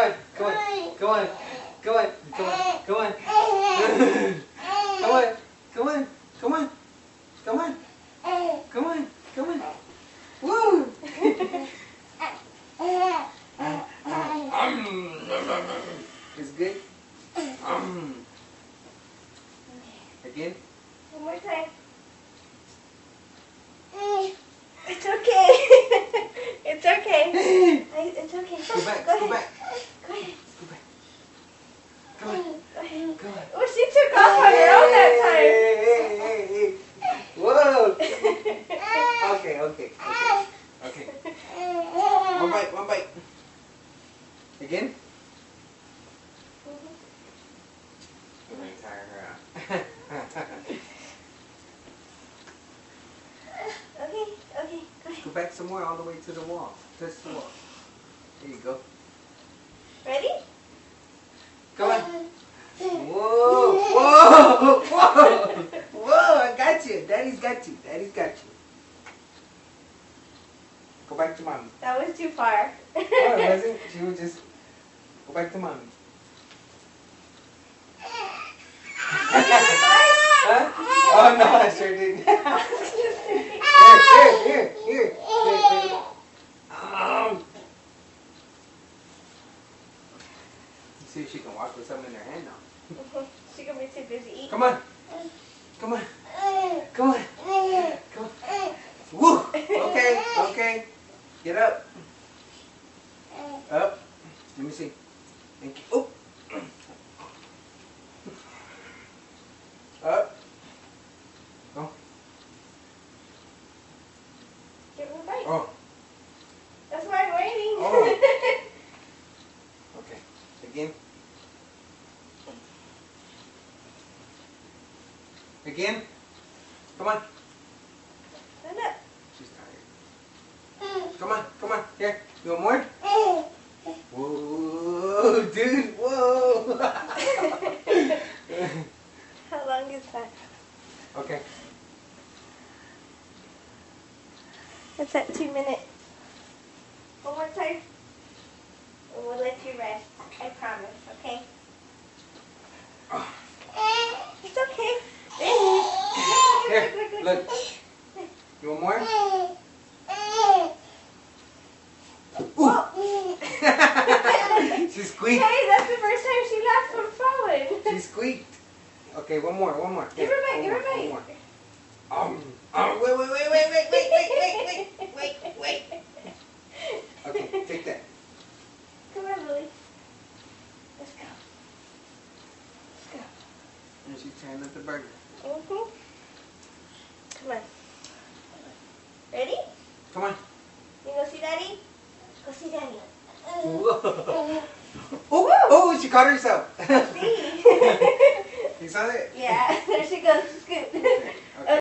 on, come on, come on, come on, come on, come on. Come on, come on, come on, come on, come on, come on. Woo! It's good. Again. One more time. It's okay. It's okay. It's okay. Go back. Go Go ahead. back. Go ahead. Go back. Come on. Go ahead. Come on. Oh, she took off on her own that time. Hey. Whoa. Okay. Okay. One bite. Again. I'm gonna tire her out. Okay. Go ahead. Go back some more, all the way to the wall. Touch the wall. There you go. Ready? Come on. Whoa. I got you. Daddy's got you. Go back to mommy. That was too far. Oh, it wasn't. She was just go back to mommy. Huh? Oh no, I sure didn't. Here. See if she can walk with something in her hand now. She gonna be too busy eating. Come on. Woo. Okay. Get up. Up. Let me see. Thank you. Oh. Up. Oh. Give her a bite. Oh. That's why I'm waiting. Oh. Okay. Again. Come on. Stand up. She's tired. Come on. Here. You want more? Whoa, dude. Whoa. How long is that? Okay. It's at 2 minutes. One more time. And we'll let you rest. I promise, okay? It's okay. Here, look. You want more? Ooh. She squeaked. Hey, that's the first time she laughed from falling. She squeaked. Okay, one more. Give her back, give her back. One more. Wait. Okay, take that. Come on, Lily. Let's go. And she's tearing up the burger. Mm-hmm. Come on. Ready? Come on. You go see Daddy? Go see Daddy. Whoa. Oh, she caught herself. See? You saw it? Yeah, there she goes. Scoop.